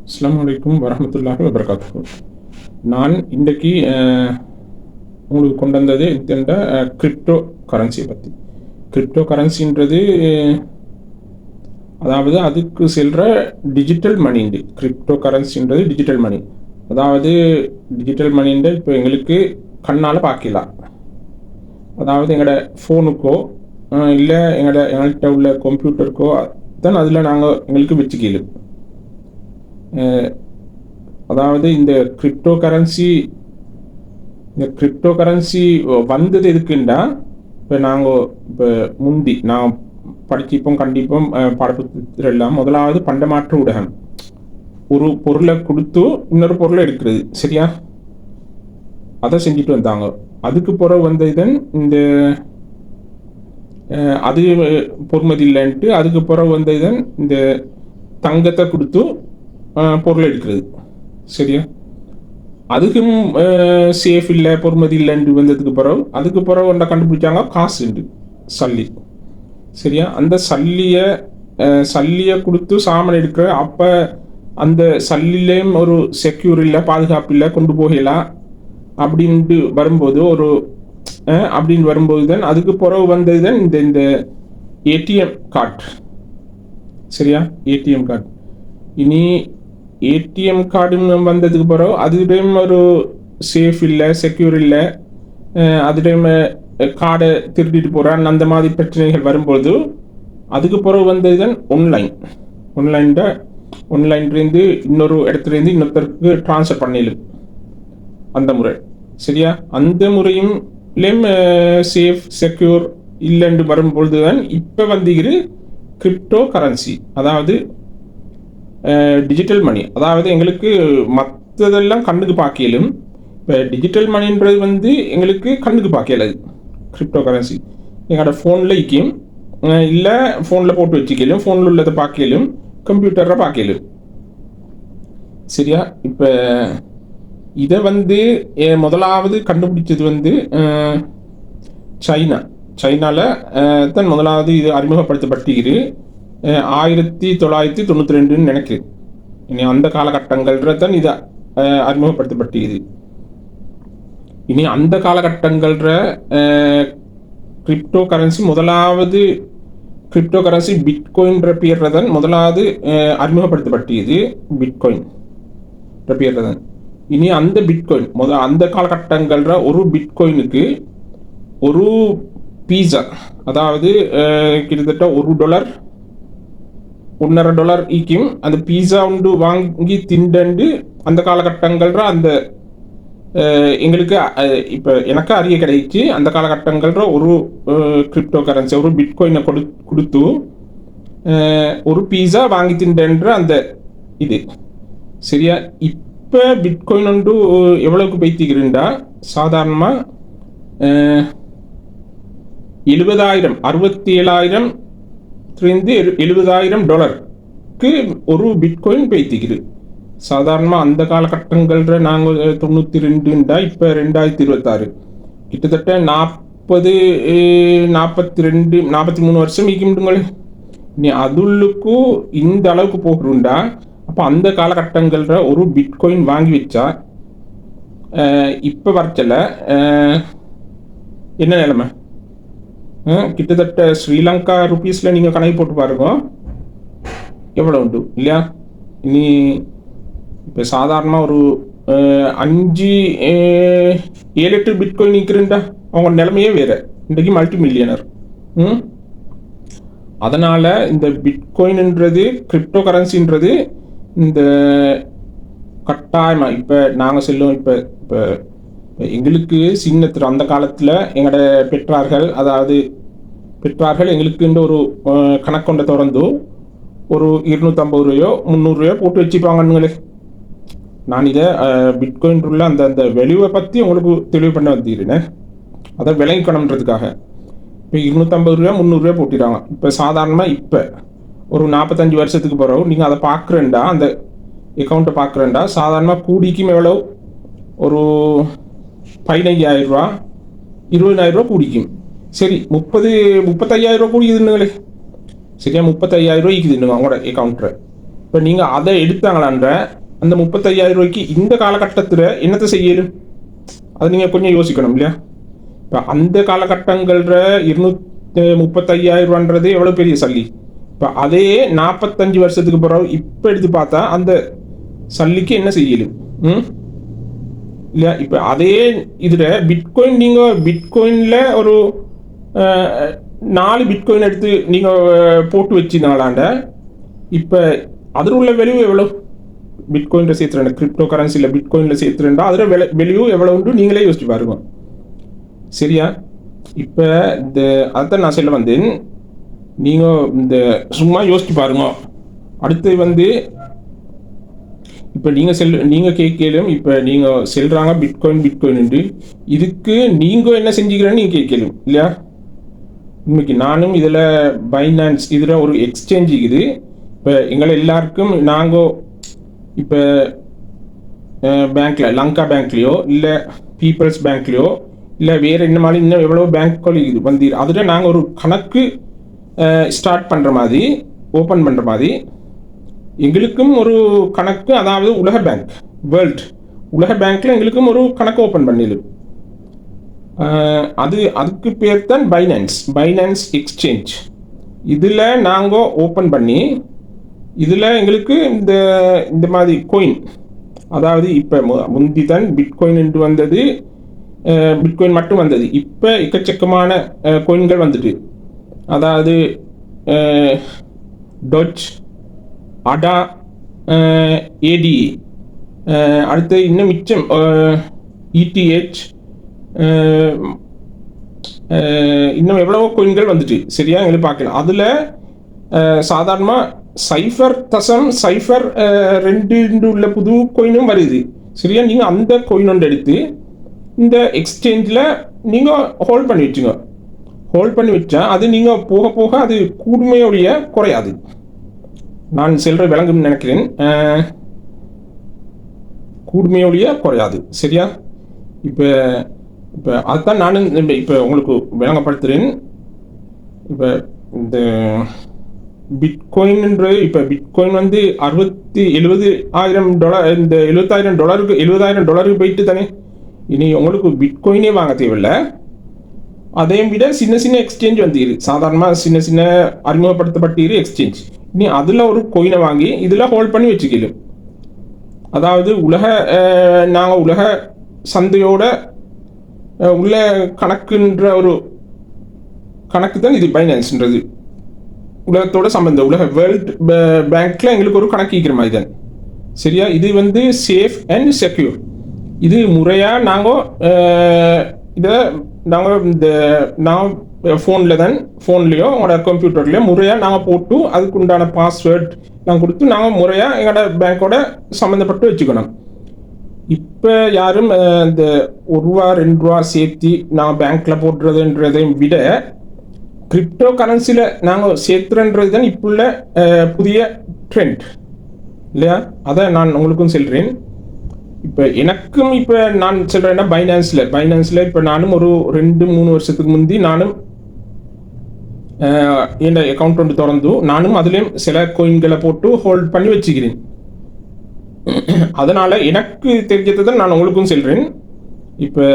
அஸ்ஸலாமு அலைக்கும் வரஹ்மத்துல்லாஹி வபரகாத்துஹு. நான் இன்றைக்கு உங்களுக்கு கொண்டு வந்தது இந்த கிரிப்டோ கரன்சியை பற்றி. கிரிப்டோ கரன்சின்றது அதாவது அதுக்கு செல்கிற டிஜிட்டல் மணிண்டு. கிரிப்டோ கரன்சின்றது டிஜிட்டல் மணி. அதாவது டிஜிட்டல் மணின்ற இப்போ எங்களுக்கு கண்ணால் பார்க்கலாம். அதாவது எங்களோட ஃபோனுக்கோ இல்லை எங்கள்கிட்ட உள்ள கம்ப்யூட்டருக்கோ தான் அதில் நாங்கள் எங்களுக்கு வச்சுக்கலாம். அதாவது இந்த கிரிப்டோ கரன்சி வந்தது எதுக்குண்டா, இப்போ நாங்கள் நான் படிச்சிப்போம் கண்டிப்போம் பாடப்புத்தகத்தில் எல்லாம் முதலாவது பண்டமாற்று ஊடகம். ஒரு பொருளை கொடுத்து இன்னொரு பொருளை எடுக்கிறது, சரியா? அதை செஞ்சுட்டு வந்தாங்க. அதுக்கு பிறகு வந்ததுதான் இந்த அது பொறுமதி இல்லைன்ட்டு அதுக்கு பிறகு வந்ததுதான் இந்த தங்கத்தை கொடுத்து பொருள் எடுக்கிறது, சரியா? அதுக்கும் சேஃப் இல்லை பொறுமதி இல்லைன்ட்டு வந்ததுக்கு பிறகு ஒன்றை கண்டுபிடிச்சாங்க காசுண்டு, சல்லி, சரியா? அந்த சல்லியை கொடுத்து சாமான் எடுக்கிற அப்போ அந்த சல்லிலேயும் ஒரு செக்யூர் இல்லை, பாதுகாப்பு இல்லை, கொண்டு போகலாம் அப்படின்ட்டு வரும்போது தான் அதுக்கு பிறகு வந்தது தான் இந்த ஏடிஎம் கார்டு, சரியா? ATM card. இனி ஏடிஎம் கார்டு வந்ததுக்கு பிறகு அதுலேயும் ஒரு சேஃப் இல்லை, செக்யூர் இல்லை, அதுலேயும் கார்டை திருடிட்டு போகிறான், அந்த மாதிரி பிரச்சனைகள் வரும்போது அதுக்கு பிறகு வந்தது தான் ஆன்லைன்லேருந்து இன்னொரு இடத்துலேருந்து இன்னொருத்தருக்கு ட்ரான்ஸ்ஃபர் பண்ணிடும் அந்த முறை, சரியா? அந்த முறையும் சேஃப் செக்யூர் இல்லைன்னு வரும்பொழுது தான் இப்போ வந்துகிற கிரிப்டோ கரன்சி, அதாவது டிஜிட்டல் மணி. அதாவது எங்களுக்கு மற்றதெல்லாம் கண்ணுக்கு பார்க்கலும், இப்போ டிஜிட்டல் மணின்றது எங்களுக்கு கண்ணுக்கு பார்க்கலாது. கிரிப்டோ கரன்சி எங்களோட ஃபோனில் இக்கும், இல்லை ஃபோனில் போட்டு வச்சுக்கலும், ஃபோனில் உள்ளதை பார்க்கலும், கம்ப்யூட்டரில் பார்க்கலும், சரியா? இப்போ இதை முதலாவது கண்டுபிடிச்சது சைனாவில் தான் முதலாவது இது அறிமுகப்படுத்தப்பட்டிரு 1992 நினைக்கிறேன். இனி அந்த காலகட்டங்கள் தான் இதை அறிமுகப்படுத்தப்பட்டிருது. இனி அந்த காலகட்டங்கள் கிரிப்டோ கரன்சி முதலாவது கிரிப்டோ கரன்சி பிட்காயின்ற பேரில் தான் முதலாவது அறிமுகப்படுத்தப்பட்டிருது, பிட்காயின்ற பேரில் தான். இனி அந்த பிட்காயின் அந்த காலகட்டங்கள் ஒரு பிட்காயினுக்கு ஒரு பீஸா, அதாவது கிட்டத்தட்ட $1 $1.5 ஈக்கும் அந்த பீஸா உண்டு வாங்கி திண்டண்டு அந்த காலகட்டங்கள் அந்த எங்களுக்கு இப்போ எனக்கு அறிய கிடைச்சி அந்த காலகட்டங்கள் ஒரு கிரிப்டோ கரன்சி ஒரு பிட்காயினை கொடுத்து ஒரு பீஸா வாங்கி திண்டன்ற அந்த இது, சரியா? இப்போ பிட்காயின் உண்டு எவ்வளவுக்கு பைத்திக்கிறா, சாதாரணமாக $67,000 ஒரு பிட்காயின் பைத்திக்குது. சாதாரணமாக அந்த காலகட்டங்கள் நாங்கள் 92 இப்போ 2026 கிட்டத்தட்ட 43 வருஷம் ஈக்கிட்டுங்களே. நீ அதுள்ளுக்கும் இந்த அளவுக்கு போகிறோண்டா, அப்போ அந்த காலகட்டங்கள் ஒரு பிட்காயின் வாங்கி வச்சா இப்போ வரச்சல என்ன நிலைமை? கிட்டத்தட்ட ஸ்ரீலங்கா ருபீஸில் நீங்கள் கணக்கு போட்டு பாருங்க எவ்வளோ உண்டு, இல்லையா? இனி இப்போ சாதாரணமாக ஒரு 5-7-8 பிட்காயின் நிற்கிறேன்டா, அவங்க நிலைமையே வேறு. இன்றைக்கு மல்டி மில்லியனர். அதனால் இந்த பிட்காயின்ன்றது கிரிப்டோ கரன்சின்றது இந்த கட்டாயமாக இப்போ நாங்கள் செல்லும். இப்போ எங்களுக்கு சின்னத்தில் அந்த காலத்தில் எங்களோட பெற்றார்கள் எங்களுக்கு ஒரு கணக்கொண்டை திறந்து ஒரு $250 $300 போட்டு வச்சுப்பாங்கன்னுங்களே. நான் இதை பிட்காயின் உள்ள அந்த வெளிவை பற்றி உங்களுக்கு தெளிவு பண்ண வந்துக்கிறேன், அதை விளங்கிக்கணுன்றதுக்காக. இப்போ $250 $300 போட்டிடுறாங்க. இப்போ சாதாரணமாக இப்போ ஒரு 45 வருஷத்துக்கு பிறகு நீங்கள் அதை பார்க்குறேன்டா, அந்த அக்கௌண்ட்டை பார்க்குறேன்டா, சாதாரணமாக கூடிக்கும் எவ்வளோ ஒரு $15,000 $20,000 கூடிக்கும். சரி, 35,000 கூடிக்குதுன்னுங்களே, சரியா? 35,000 ஈக்குதுன்னுங்க அவங்களோட அக்கௌண்ட்டில். இப்போ நீங்கள் அதை எடுத்தாங்களான்ற அந்த 35,000 ரூபாய்க்கு இந்த காலகட்டத்தில் என்னத்தை செய்யலும், அதை நீங்கள் கொஞ்சம் யோசிக்கணும் இல்லையா? இப்போ அந்த காலகட்டங்களில் 235,000 ரூபான்றது எவ்வளோ பெரிய சல்லி. இப்போ அதே 45 வருஷத்துக்கு பிறகு இப்போ எடுத்து பார்த்தா அந்த சல்லிக்கு என்ன செய்யலும் இல்லையா? இப்போ அதே இதில் பிட்காயின் நீங்கள் பிட்காயினில் ஒரு 4 பிட்காயின் எடுத்து நீங்கள் போட்டு வச்சிருந்தாங்களாண்ட இப்போ அதில் உள்ள வேல்யூ எவ்வளோ? பிட்காயினில் சேர்த்துறேன், கிரிப்டோ கரன்சியில் பிட்காயினில் சேர்த்துறேன்டா அதில் வேல்யூ எவ்வளோ உண்டு நீங்களே யோசிச்சு பாருங்க. சரியா? இப்போ இந்த அதான் நான் சொல்ல வந்தேன், நீங்கள் இந்த சும்மா யோசிச்சு பாருங்க. அடுத்து இப்போ நீங்கள் கேட்கலும், இப்போ நீங்கள் செல்றாங்க பிட்காயின் இதுக்கு நீங்கள் என்ன செஞ்சுக்கிறேன்னு நீங்கள் கேட்கலும் இல்லையா? இன்னைக்கு நானும் இதில் பைனான்ஸ் இதில் ஒரு எக்ஸ்சேஞ்ச் இருக்குது. இப்போ எங்களை எல்லாருக்கும் நாங்கள் இப்போ பேங்க்கில் லங்கா பேங்க்லேயோ இல்லை பீப்புள்ஸ் பேங்க்லேயோ இல்லை வேறு என்ன மாதிரி இன்னும் எவ்வளோ பேங்க்குகள் இது வந்து அதில் நாங்கள் ஒரு கணக்கு ஸ்டார்ட் பண்ணுற மாதிரி ஓப்பன் பண்ணுற மாதிரி எங்களுக்கும் ஒரு கணக்கு, அதாவது உலக பேங்க்கில் எங்களுக்கும் ஒரு கணக்கு ஓப்பன் பண்ணிடு. அதுக்கு பேர் தான் பைனான்ஸ் எக்ஸ்சேஞ்ச். இதில் நாங்கள் ஓப்பன் பண்ணி இதில் எங்களுக்கு இந்த மாதிரி கோயின், அதாவது இப்போ முந்தி தான் பிட்காயின் என்று வந்தது, பிட்காயின் மட்டும் வந்தது. இப்போ எக்கச்சக்கமான கோயின்கள் வந்துட்டு, அதாவது டொச், அடா, ஏடி, அடுத்து இன்னும் மிச்சம் இடிஹெச், இன்னும் எவ்வளவோ கோயின்கள் வந்துட்டு. சரியா? எங்களுக்கு பார்க்கலாம். அதில் சாதாரணமாக 0.02 உள்ள புது கோயினும் வருது. சரியா? நீங்கள் அந்த கோயின் ஒன்று எடுத்து இந்த எக்ஸ்சேஞ்சில் நீங்கள் ஹோல்ட் பண்ணி வச்சுங்க. ஹோல்ட் பண்ணி வச்சா அது நீங்கள் போக போக அது கூடுமையோடைய குறையாது. நான் செல்ற விளங்குன்னு நினைக்கிறேன், கூடுமையோடைய குறையாது. சரியா? இப்போ அதுதான் நானும் இப்போ உங்களுக்கு விளங்கப்படுத்துகிறேன். இப்போ இந்த பிட்காயின் இப்போ பிட்காயின் வந்து $70,000 இந்த $70,000 போயிட்டு தானே. இனி உங்களுக்கு பிட்காயினே வாங்க தேவையில்லை. அதையும் விட சின்ன எக்ஸ்சேஞ்ச் வந்து சாதாரணமாக சின்ன அறிமுகப்படுத்தப்பட்டு எக்ஸ்சேஞ்ச். இனி அதில் ஒரு கோயினை வாங்கி இதில் ஹோல்ட் பண்ணி வச்சுக்கலாம். அதாவது நாங்கள் உலக சந்தையோட உள்ள கணக்குன்ற ஒரு கணக்கு தான் இது. பைனான்ஸ்ன்றது உலகத்தோட சம்பந்தம், வேர்ல்ட் பேங்க்ல எங்களுக்கு ஒரு கணக்கு இருக்கிற மாதிரி தான். சரியா? இது வந்து சேஃப் அண்ட் செக்யூர். இது முறையாக நாங்கள் இதை நாங்கள் ஃபோன்லேயோ உங்களோட கம்ப்யூட்டர்லேயோ முறையாக நாங்கள் போட்டு அதுக்கு உண்டான பாஸ்வேர்ட் நாங்கள் கொடுத்து நாங்கள் முறையாக எங்களோட பேங்க்கோட சம்மந்தப்பட்டு வச்சுக்கணும். இப்போ யாரும் இந்த $1 $2 சேர்த்து நாங்கள் பேங்க்கில் போடுறதுன்றதையும் விட கிரிப்டோ கரன்சியில் நாங்கள் சேர்த்துறன்றது தான் இப்போ உள்ள புதிய ட்ரெண்ட் இல்லையா? அதை நான் உங்களுக்கும் சொல்கிறேன். இப்போ எனக்கும் இப்போ நான் சொல்கிறேன்னா பைனான்ஸில் இப்போ நானும் ஒரு 2-3 வருஷத்துக்கு முந்தி நானும் என் அக்கௌண்ட் ஒன்று திறந்து நானும் அதுலேயும் சில கோயின்களை போட்டு ஹோல்ட் பண்ணி வச்சுக்கிறேன். அதனால் எனக்கு தெரிஞ்சதை தான் நான் உங்களுக்கும் சொல்கிறேன். இப்போ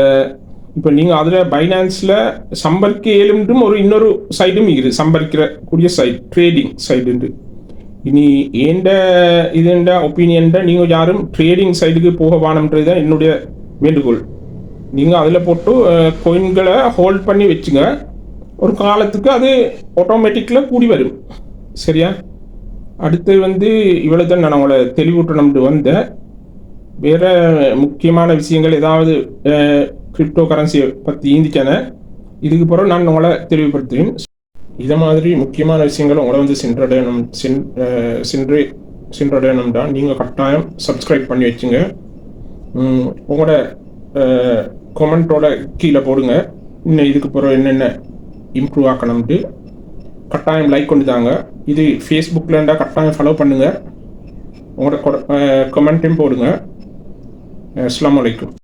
நீங்கள் அதில் பைனான்ஸில் சம்பரிக்க ஏழுன்றும் இன்னொரு சைடும் இருக்குது, சம்பரிக்கக்கூடிய சைட், ட்ரேடிங் சைடுண்டு. இனி இதுண்ட ஒப்பீனியன்ட நீங்கள் யாரும் ட்ரேடிங் சைடுக்கு போக வேணும்ன்றது தான் என்னுடைய வேண்டுகோள். நீங்கள் அதில் போட்டு கோயின்களை ஹோல்ட் பண்ணி வச்சுங்க. ஒரு காலத்துக்கு அது ஆட்டோமேட்டிக்கில் கூடி வரும். சரியா? அடுத்து இவ்வளோ தான் நான் உங்களை தெளிவூட்டணும்னு வந்தேன். வேறு முக்கியமான விஷயங்கள் ஏதாவது கிரிப்டோ கரன்சியை பற்றி ஈந்திக்கான இதுக்கு பிறகு நான் உங்களை தெளிவுபடுத்துகிறேன். இதை மாதிரி முக்கியமான விஷயங்கள் உங்களை சென்றடையணும்டா நீங்கள் கட்டாயம் சப்ஸ்கிரைப் பண்ணி வச்சுங்க. உங்களோட கமெண்ட்டோட கீழே போடுங்க. இன்னும் இதுக்கு பிறகு என்னென்ன இம்ப்ரூவ் ஆக்கணும்ட்டு கட்டாயம் லைக் கொண்டு தாங்க. இது ஃபேஸ்புக்கில் இருந்தால் கட்டாயம் ஃபாலோ பண்ணுங்கள். உங்களோட கமெண்ட்டையும் போடுங்க. அஸ்ஸலாமு அலைக்கும்.